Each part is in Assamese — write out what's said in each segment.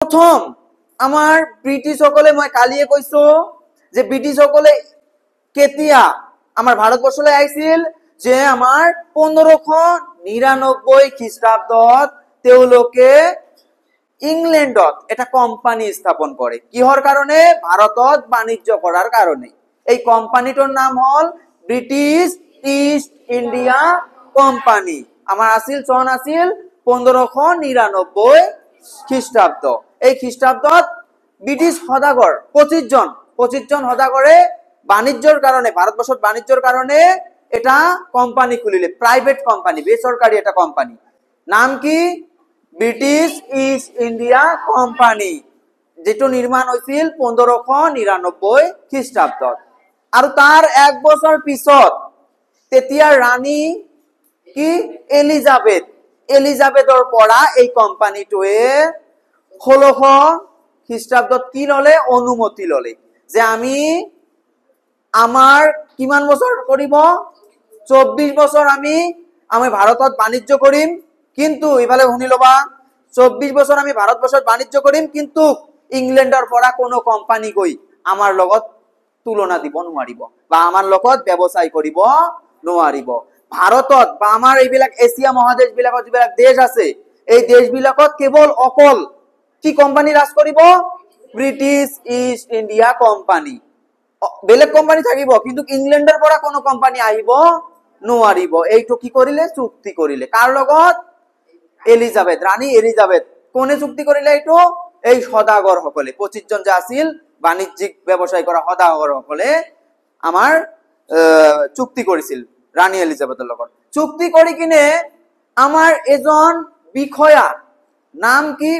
প্রথম আমার ব্রিটিশ সকলে মই কালিয়ে কৈছো যে ব্রিটিশ সকলে কেতিয়া আমার ভারতবর্ষলৈ আইছিল যে আমার 1599 খ্রিস্টাব্দত তেওলোকে ইংল্যান্ডত এটা কোম্পানি স্থাপন করে কিহর কারণে ভারতত বাণিজ্য করার কারণে এই কোম্পানিটার নাম হল ব্রিটিশ ইস্ট ইন্ডিয়া কোম্পানি আমার আসিল সন আসিল 1599 খ্রিস্টাব্দ এই খ্রিস্টাব্দত ব্রিটিশ সদাগর 25 জন সদাগরে বাণিজ্যর কারণে ভারতবর্ষত বাণিজ্যর কারণে এটা কোম্পানি খুলিলে প্রাইভেট কোম্পানি বেসরকারি এটা কোম্পানি নাম কি ব্রিটিশ ইস্ট ইন্ডিয়া কোম্পানি যেটা নির্মাণ হয়েছিল 1599 খ্রিস্টাব্দত আর তার এক বছর পিছত তেতিয়ার রানী কি এলিজাবেথর পড়া এই কোম্পানিটোয়ে 1600 খ্রিস্টাব্দত কি ললে অনুমতি ললে যে আমি আমার কিমান বছর করিব 24 বছর আমি ভারতত বাণিজ্য করিম কিন্তু ইফালে শুনি লবা 24 বছর আমি ভারতবর্ষত বাণিজ্য করিম কিন্তু ইংল্যান্ডৰ পৰা কোনো কোম্পানি গই আমাৰ লগত তুলনা দিব নোৱাৰিব বা আমাৰ লগত ব্যৱসায় কৰিব নোৱাৰিব ভারতত বা আমার এইবিলাক এছিয়া মহাদেশ বিলাকত যিবিলাক দেশ আছে এই দেশ বিলাকত কেৱল অকল কি কোম্পানি ৰাজ কৰিব ব্ৰিটিশ ইস্ট ইন্ডিয়া কোম্পানি বেলেগ কোম্পানি থাকিব কিন্তু ইংল্যান্ডৰ পৰা কোনো কোম্পানি আহিব নোৱাৰিব এইটো কি কৰিলে চুক্তি কৰিলে কাৰ লগত এলিজাবেথ ৰানী এলিজাবেথ কোনে চুক্তি কৰিলে এইটো এই সদাগর সকলে 25 জন যে আছিল বাণিজ্যিক ব্যবসায় করা সদাগর সকলে আমার চুক্তি কৰিছিল ৰানী এলিজাবেথৰ লগত চুক্তি কৰি কিনে আমাৰ এজন বিষয়া নাম কি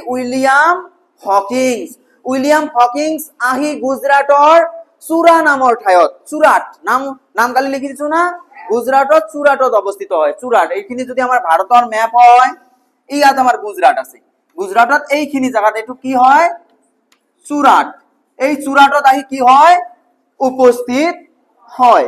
উইলিয়াম হকিংস আহি গুজৰাটৰ চুৰা নামৰ ঠাইত চুৰাট নাম কালি লিখি দিছো না গুজৰাটত চুৰাটত অবস্থিত হয় চুৰাট এইখিনি যদি আমাৰ ভাৰতেৰ ম্যাপ হয় ইয়াত আমাৰ গুজৰাট আছে গুজৰাটত এইখিনি জায়গাত এটু কি হয় চুৰাট এই চুৰাটত আহি কি হয় উপস্থিত হয়